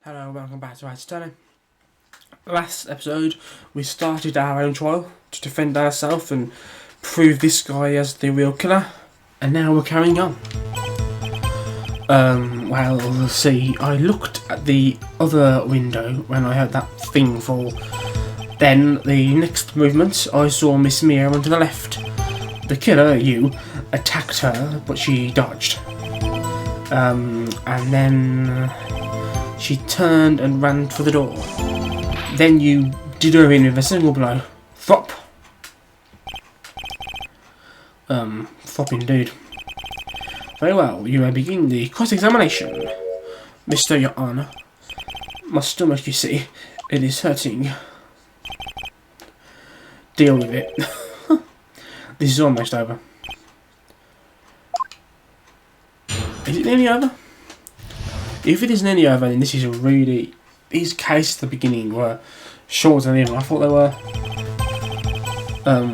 Hello, welcome back to Wright. Last episode, we started our own trial to defend ourselves and prove this guy as the real killer, and now we're carrying on. Well, see, I looked at the other window when I heard that thing fall. Then, the next movement, I saw Miss Mia run to the left. The killer, you, attacked her, but she dodged. And then she turned and ran for the door. Then you did her in with a single blow. Thwop. Thwop indeed. Very well, you may begin the cross-examination. Mr. Your Honour. My stomach, you see, it is hurting. Deal with it. This is almost over. Is it nearly over? If it is nearly over, then this is really... These cases at the beginning were shorter than even I thought they were.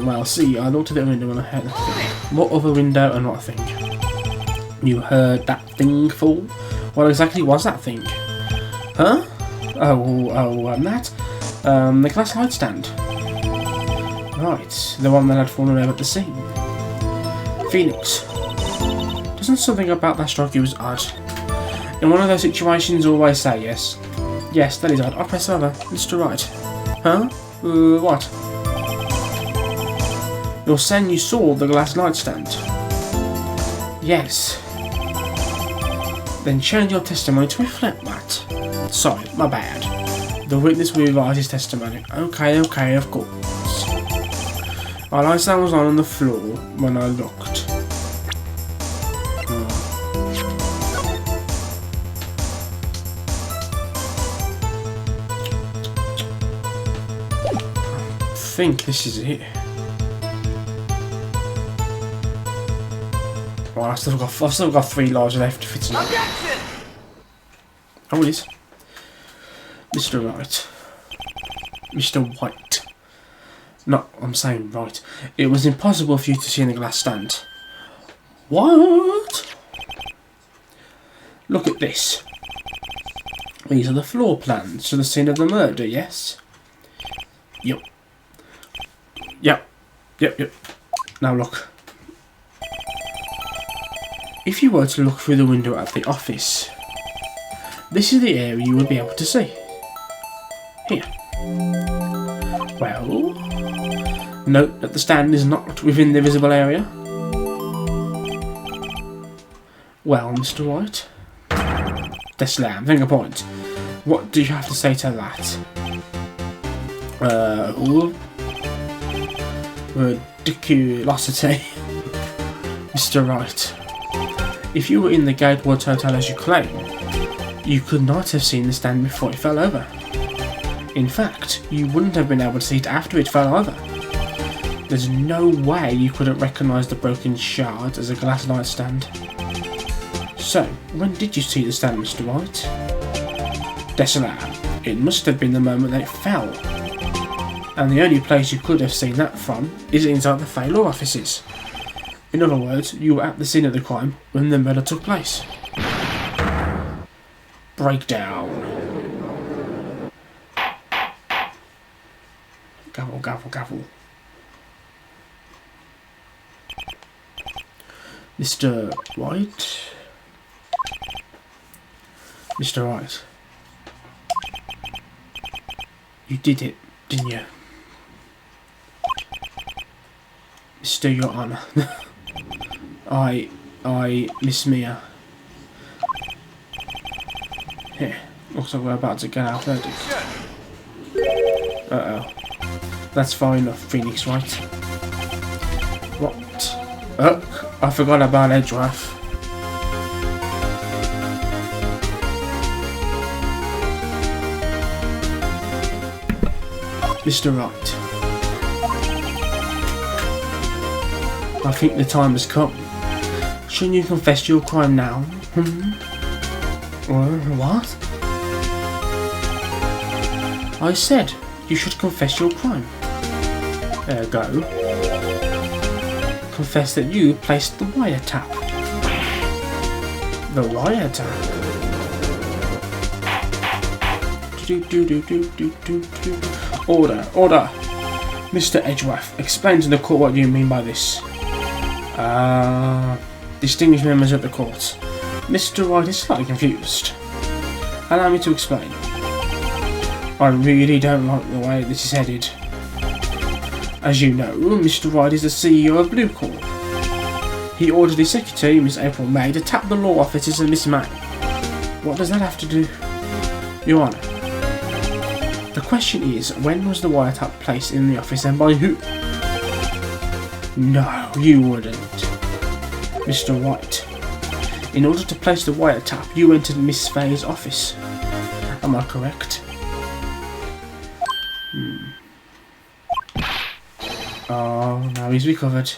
Well, see, I looked at the window when I heard the thing. What other window and what thing? You heard that thing fall? What exactly was that thing? Huh? That? The glass light stand. Right, the one that had fallen over at the scene. Phoenix. Doesn't something about that strike you as odd? In one of those situations, always say yes. Yes, that is odd. I'll press over. Mr. Wright. Huh? What? You're saying you saw the glass light stand? Yes. Then change your testimony to reflect that. Sorry, my bad. The witness will revise his testimony. Okay, of course. Our light stand was on the floor when I looked. I think this is it. Well, I've still got 3 lives left if it's not. Oh, it is. Mr. Wright. Mr. White. No, I'm saying right. It was impossible for you to see in the glass stand. What? Look at this. These are the floor plans to the scene of the murder, yes? Yep. Yep. Now look. If you were to look through the window at the office, this is the area you would be able to see. Here. Well, note that the stand is not within the visible area. Well, Mr. Wright. Deslam, finger point. What do you have to say to that? Ridiculosity. Mr. Wright. If you were in the Gatewood Hotel as you claim, you could not have seen the stand before it fell over. In fact, you wouldn't have been able to see it after it fell over. There's no way you could have recognised the broken shard as a glass light stand. So, when did you see the stand, Mr. Wright? Desolat. It must have been the moment that it fell. And the only place you could have seen that from is inside the Failure offices. In other words, you were at the scene of the crime when the murder took place. Breakdown. Gavel. Mr. Wright? Mr. Wright. You did it, didn't you? Mr. Your Honour. I, Miss Mia. Here, looks like we're about to get our verdict. Uh-oh. That's far enough, Phoenix Wright. What? I forgot about Edgeworth. Mr. Wright. I think the time has come. Shouldn't you confess your crime now? What? I said you should confess your crime. Ergo, confess that you placed the wiretap. The wiretap? Order, order. Mr. Edgeworth, explain to the court what you mean by this. Distinguished members of the court, Mr. Wright is slightly confused. Allow me to explain. I really don't like the way this is headed. As you know, Mr. Wright is the CEO of Blue Corp. He ordered his secretary, Miss April May, to tap the law offices of Miss May. What does that have to do? Your Honour, the question is, when was the wiretap placed in the office and by who? No, you wouldn't. Mr. Wright, in order to place the wiretap, you entered Miss Faye's office. Am I correct? Oh, now he's recovered.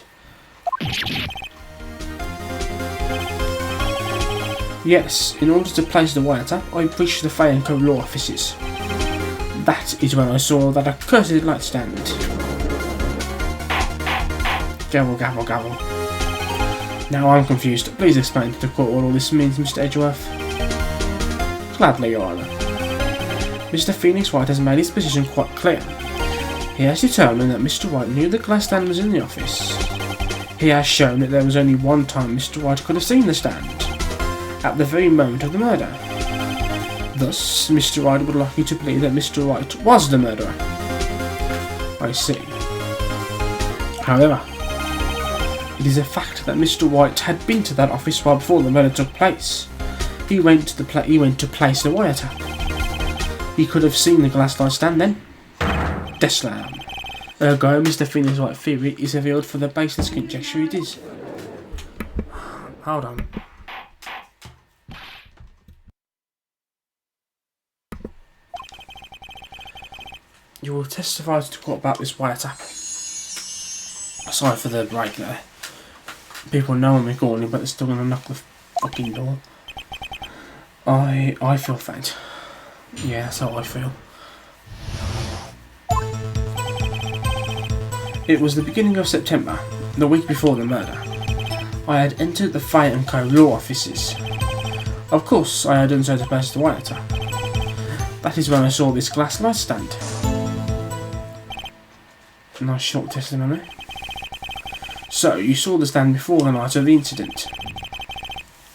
Yes, in order to place the wiretap, I breached the Faye & Co. law offices. That is when I saw that accursed light stand. Gavel, gavel, gavel. Now I'm confused. Please explain to the court what all this means, Mr. Edgeworth. Gladly, Your Honour. Mr. Phoenix Wright has made his position quite clear. He has determined that Mr. Wright knew the glass stand was in the office. He has shown that there was only one time Mr. Wright could have seen the stand, at the very moment of the murder. Thus, Mr. Wright would like you to believe that Mr. Wright was the murderer. I see. However, it is a fact that Mr. Wright had been to that office while before the murder took place. He went to place the wiretap. He could have seen the glass light stand then. Deslam. Ergo, Mr. Phoenix Wright theory is revealed for the baseless conjecture it is. Hold on. You will testify to the court about this wiretap. Sorry for the break there. People know I'm recording, but they're still going to knock the fucking door. I feel faint. Yeah, that's how I feel. It was the beginning of September, the week before the murder. I had entered the Faye & Co. law offices. Of course, I had done so to place the wiretap. That is when I saw this glass light stand. Nice short testimony. So, you saw the stand before the night of the incident.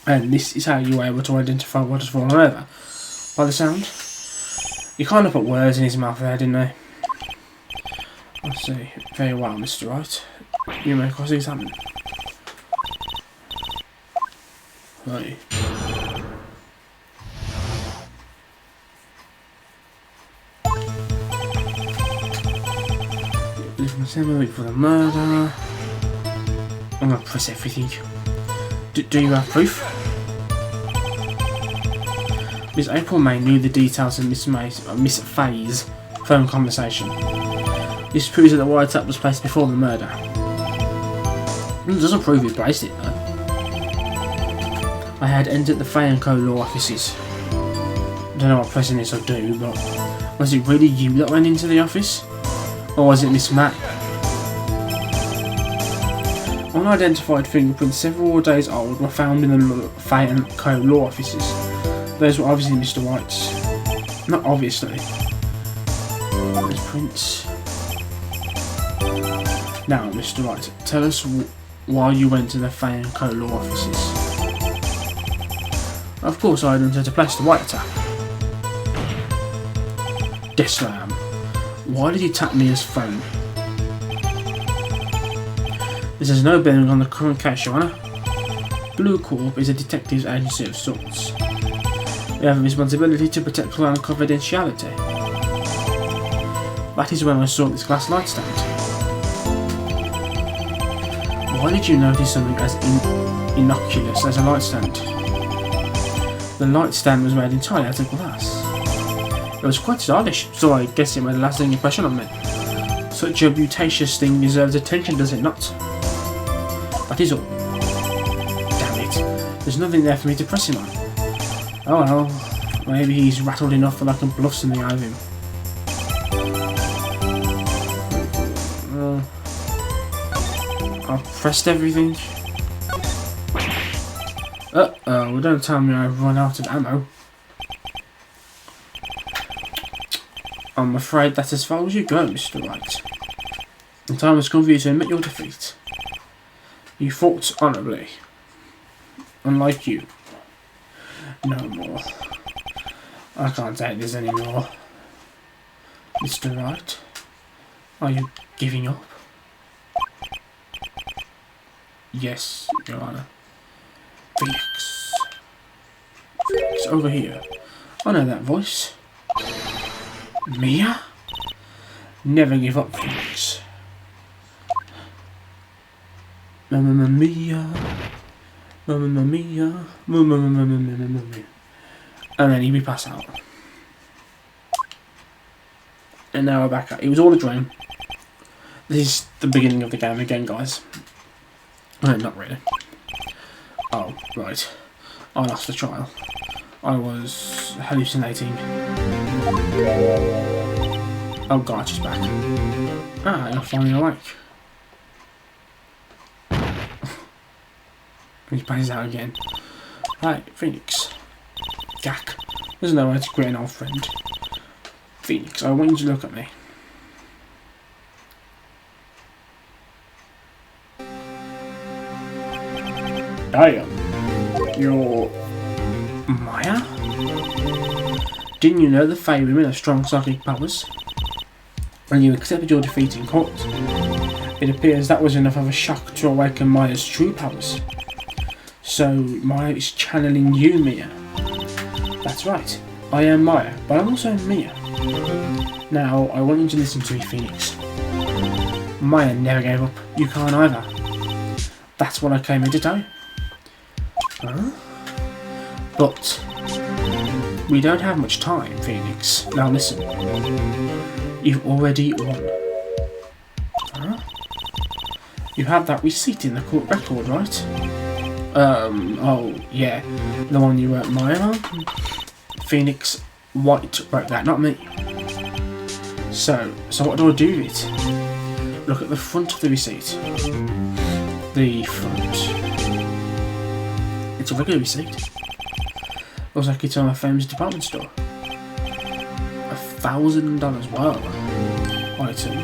And this is how you were able to identify what has fallen over. By the sound? You kind of put words in his mouth there, didn't they? I see. Very well, Mr. Wright. You may cross-examine. Right. December week for the murder. I'm gonna press everything. Do you have proof? Miss April May knew the details of Miss Faye's phone conversation. This proves that the wiretap was placed before the murder. It doesn't prove he placed it though. I had entered the Faye & Co. law offices. I don't know what pressing this will do, but was it really you that went into the office? Or was it Miss May? Unidentified fingerprints several days old were found in the Faye & Co. law offices. Those were obviously Mr. Wright's. Not obviously. Those prints. Now, Mr. Wright, tell us why you went to the Faye & Co. law offices. Of course, I had to place the wiretap. Deslam. Why did you tap Mia's phone? This has no bearing on the current case, Your Honour. Blue Corp is a detective's agency of sorts. We have a responsibility to protect client confidentiality. That is when I saw this glass light stand. Why did you notice something as innocuous as a light stand? The light stand was made entirely out of glass. It was quite stylish, so I guess it made a lasting impression on me. Such a beauticious thing deserves attention, does it not? That is all. Damn it. There's nothing there for me to press him on. Oh well, maybe he's rattled enough that I can bluff something out of him. I've pressed everything. Uh-oh, don't tell me I've run out of ammo. I'm afraid that's as far as you go, Mr. Wright. The time has come for you to admit your defeat. You fought honourably. Unlike you. No more. I can't take this anymore. Mr. Wright, are you giving up? Yes, Your Honour. Phoenix. Phoenix, over here. I know that voice. Mia? Never give up, Phoenix. Mamma mia. Mamma mia. Mamma mia. And then we pass out. And now we're back at it. Was all a dream. This is the beginning of the game again, guys. No, not really. Oh, right. I lost the trial. I was hallucinating. Oh god, she's back. Ah, you're finally awake. He passes out again. Hi, Phoenix. Gak. There's no way to greet an old friend. Phoenix, I want you to look at me. Damn. You're... Maya? Didn't you know the Fae women have strong psychic powers? When you accepted your defeat in court, it appears that was enough of a shock to awaken Maya's true powers. So, Maya is channeling you, Mia. That's right. I am Maya, but I'm also Mia. Now, I want you to listen to me, Phoenix. Maya never gave up. You can't either. That's what I came here to tell you. Huh? But we don't have much time, Phoenix. Now listen. You've already won. Huh? You have that receipt in the court record, right? Oh, yeah. The one you wrote Maya on? Phoenix Wright wrote that, not me. So what do I do with it? Look at the front of the receipt. The front. It's a regular receipt. Looks like it's on a famous department store. $1,000. Wow. Item.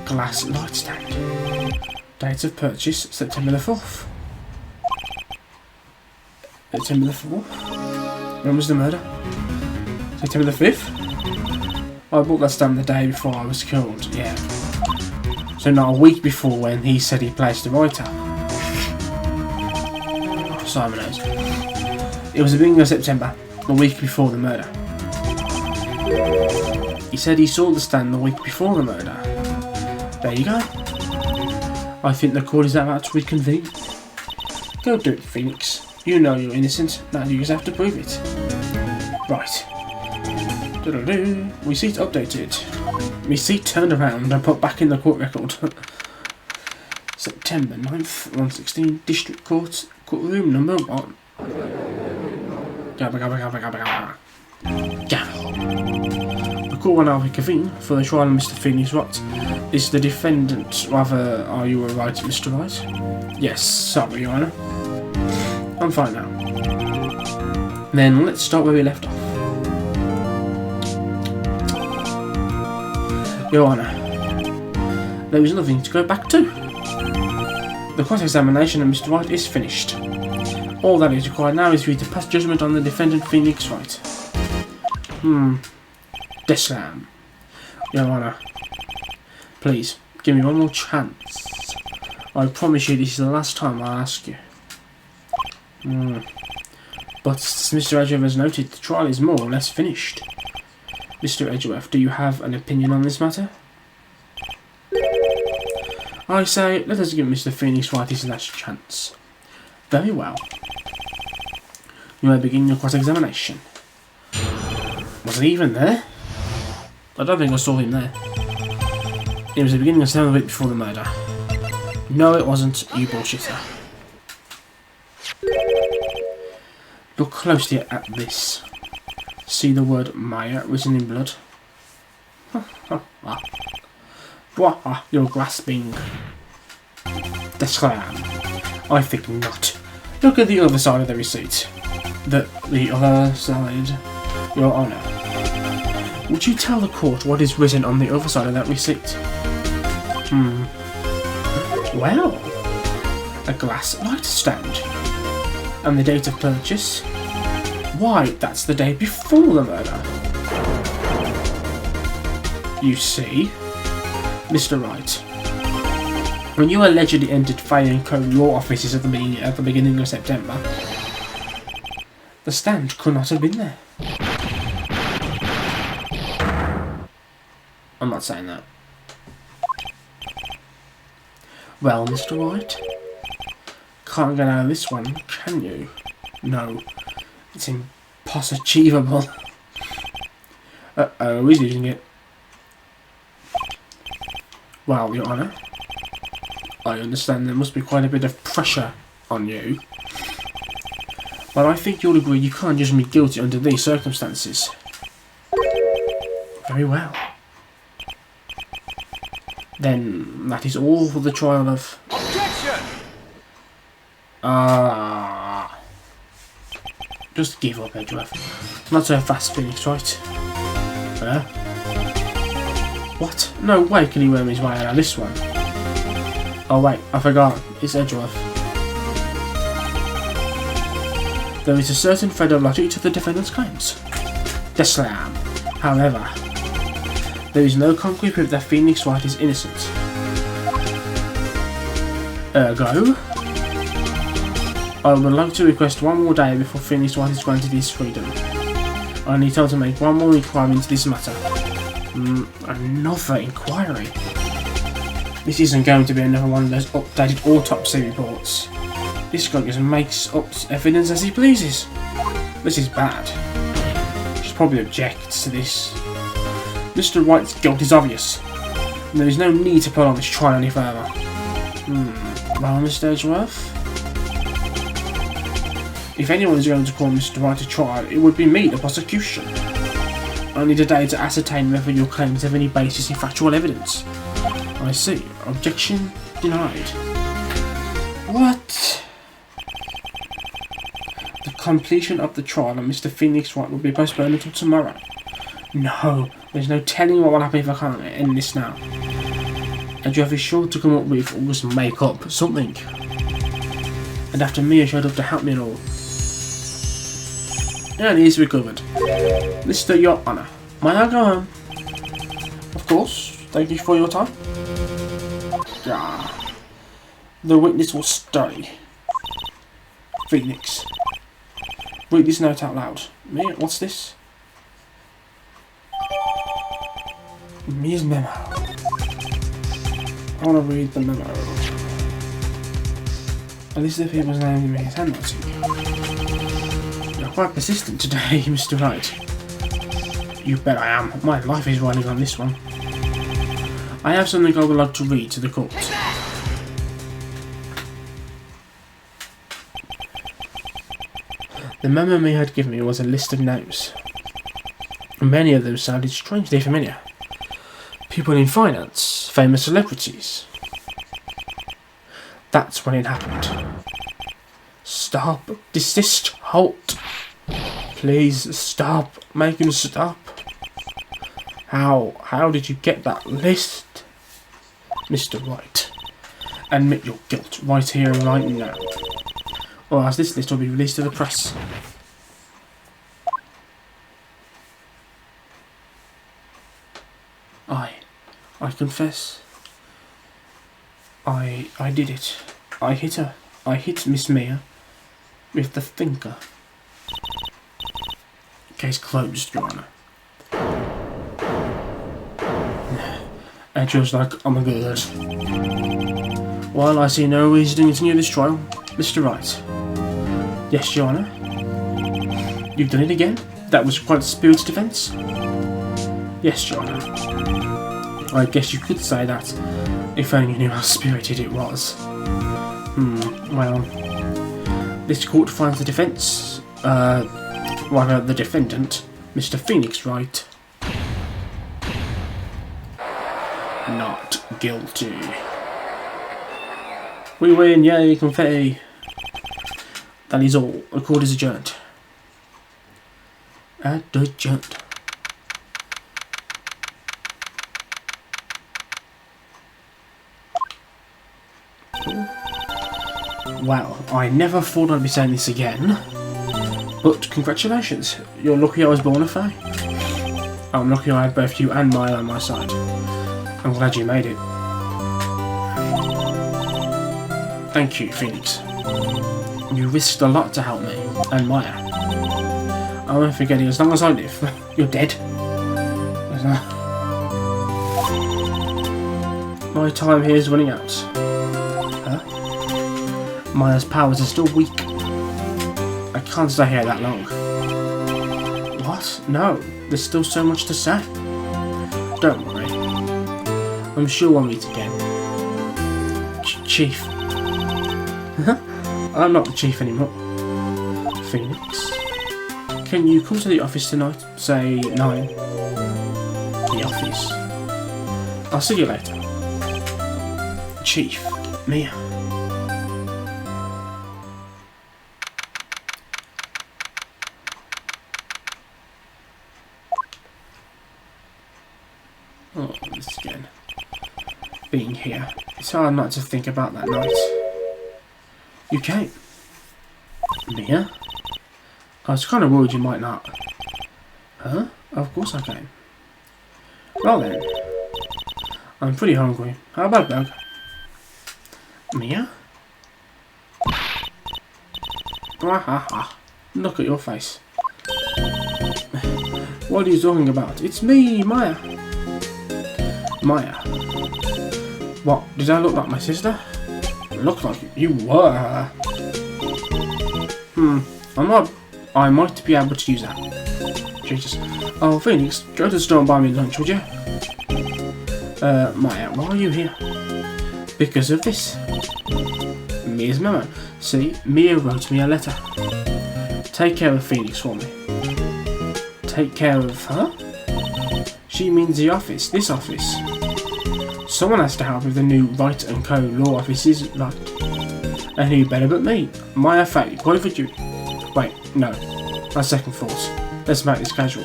Glass light stand. Date of purchase, September the 4th. September the 4th? When was the murder? September the 5th? I bought that stand the day before I was killed, yeah. So not a week before when he said he placed the writer. Simon knows. It was the beginning of September, the week before the murder. He said he saw the stand the week before the murder. There you go. I think the court is about to reconvene. Go do it, Phoenix. You know you're innocent, now you just have to prove it. Right. Receipt updated. Receipt turned around and put back in the court record. September 9th, 116, District Court, courtroom number 1. Gabba gabba gabba gabba gabba. Gabba. The court will now reconvene for the trial of Mr. Phoenix Wright. Is the defendant, rather, are you alright, Mr. Wright? Yes, sorry, Your Honour. I'm fine now. Then let's start where we left off. Your Honour, there is nothing to go back to. The cross-examination of Mr. Wright is finished. All that is required now is for you to pass judgment on the defendant Phoenix Wright. Deslam. Your Honour, please, give me one more chance. I promise you this is the last time I ask you. But as Mr. Edgeworth has noted, the trial is more or less finished. Mr. Edgeworth, do you have an opinion on this matter? I say, let us give Mr. Phoenix Wright his last chance. Very well. You may begin your cross-examination. Was he even there? I don't think I saw him there. It was the beginning of 7 weeks before the murder. No, it wasn't, you bullshitter. Look closely at this. See the word Maya written in blood? Bwah, you're grasping. Deslam. I think not. Look at the other side of the receipt. The other side, Your Honour. Would you tell the court what is written on the other side of that receipt? Well, a glass light stand. And the date of purchase? Why, that's the day before the murder. You see, Mr. Wright, when you allegedly entered Fay & Co. law offices at the beginning of September, the stand could not have been there. I'm not saying that. Well, Mr. Wright, can't get out of this one, can you? No, it's impossible. Uh-oh, he's using it. Well, Your Honour, I understand there must be quite a bit of pressure on you. But I think you'll agree you can't judge me guilty under these circumstances. Very well. Then that is all for the trial of... Objection! Just give up, Edgeworth. Not so fast, Phoenix, right? What? No way can he worm his way out of this one. Oh wait, I forgot. It's Edgeworth. There is a certain thread of logic to the defendant's claims. The slam. However, there is no concrete proof that Phoenix Wright is innocent. Ergo, I would like to request one more day before Phoenix Wright is granted his freedom. I need time to make one more inquiry into this matter. Another inquiry? This isn't going to be another one of those updated autopsy reports. This guy just makes up evidence as he pleases. This is bad. Should probably object to this. Mr. Wright's guilt is obvious, and there is no need to prolong this trial any further. Well, Mr. Edgeworth? If anyone is going to call Mr. Wright to trial, it would be me, the prosecution. I need a day to ascertain whether your claims have any basis in factual evidence. I see. Objection denied. What? The completion of the trial on Mr. Phoenix Wright will be postponed until tomorrow. No, there's no telling what will happen if I can't end this now. Edgeworth is sure to come up with or just make up something. And after Mia showed up to help me and all. And he's recovered. Mr. Your Honour, may I go home? Of course, thank you for your time. The witness will stay. Phoenix. Read this note out loud. Mia, what's this? Mia's memo. I want to read the memo. A list of people's names in Mia's handwriting. You're quite persistent today, Mr. Wright. You bet I am. My life is riding on this one. I have something I would like to read to the court. The memo Mia had given me was a list of names. Many of them sounded strangely familiar. People in finance, famous celebrities. That's when it happened. Stop, desist, halt. Please stop, make him stop. How did you get that list? Mr. Wright, admit your guilt right here and right now. Or else this list will be released to the press. I confess. I did it. I hit her. I hit Miss Mia with the thinker. Case closed, Your Honour. Edgeworth's like, oh my god. While I see no reason to continue this trial, Mr. Wright. Yes, Your Honour. You've done it again? That was quite a spirited defence. Yes, Your Honour. I guess you could say that, if only you knew how spirited it was. Well, this court finds the defence, rather the defendant, Mr. Phoenix Wright, not guilty. We win, yay, confetti. That is all. The court is adjourned. Adjourned. Well, I never thought I'd be saying this again, but congratulations, you're lucky I was born a Fae. I'm lucky I had both you and Maya on my side. I'm glad you made it. Thank you, Phoenix. You risked a lot to help me, and Maya. I won't forget it as long as I live. You're dead. My time here is running out. Huh? Maya's powers are still weak. I can't stay here that long. What? No, there's still so much to say. Don't worry. I'm sure we'll meet again. Chief. I'm not the chief anymore. Phoenix. Can you come to the office tonight? Say 9. The office. I'll see you later. Chief. Mia. Oh, this again. Being here. It's hard not to think about that night. You came. Mia? I was kind of worried you might not. Huh? Of course I came. Well then. I'm pretty hungry. How about a burger? Mia? Look at your face. What are you talking about? It's me, Maya. Maya. What? Did I look like my sister? It looked like you were her. I might be able to use that. Jesus. Oh, Phoenix, go to the store and buy me lunch, would you? Maya, why are you here? Because of this. Mia's memo. See, Mia wrote me a letter. Take care of Phoenix for me. Take care of her? She means the office, this office. Someone has to help with the new Wright & Co. law offices, right? And who better but me? Maya Faye, qualified for duty. Wait, no. That's second thoughts. Let's make this casual.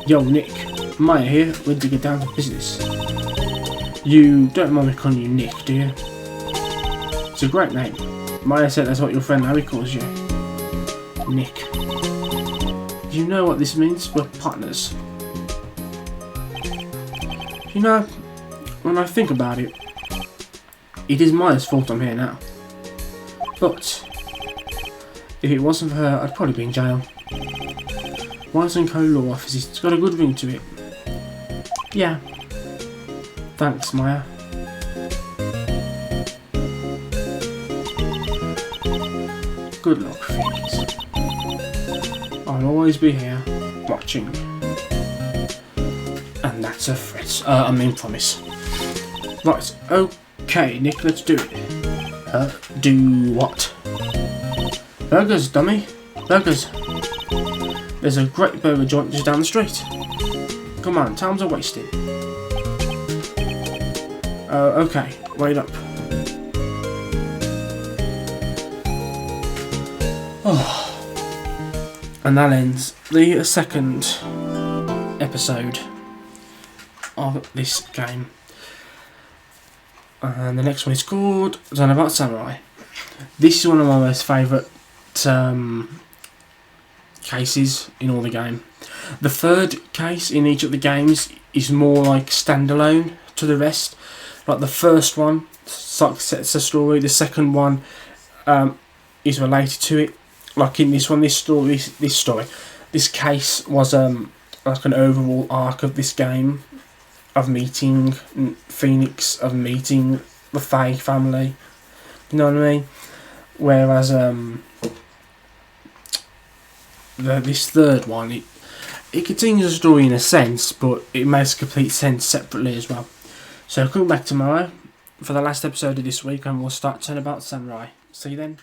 Yo, Nick. Maya here, ready to get down to business. You don't mind me calling you Nick, do you? It's a great name. Maya said that's what your friend Harry calls you. Nick. Do you know what this means? We're partners. You know, when I think about it, it is Maya's fault I'm here now. But if it wasn't for her, I'd probably be in jail. Wright & Co. law offices, it's got a good ring to it. Yeah. Thanks, Maya. Good luck, Phoenix. I'll always be here, watching. And that's a threat. Promise. Right, okay, Nick, let's do it. Do what? Burgers, dummy. Burgers. There's a great burger joint just down the street. Come on, times are wasting. Okay, wait up. Oh. And that ends the second episode of this game. And the next one is called Xenoblade Samurai. This is one of my most favourite cases in all the game. The third case in each of the games is more like standalone to the rest. Like the first one sets the story, the second one is related to it. Like in this one, this case was like an overall arc of this game, of meeting Phoenix, of meeting the Faye family. You know what I mean? Whereas this third one, it continues the story in a sense, but it makes complete sense separately as well. So come back tomorrow for the last episode of this week, and we'll start Turnabout Samurai. See you then.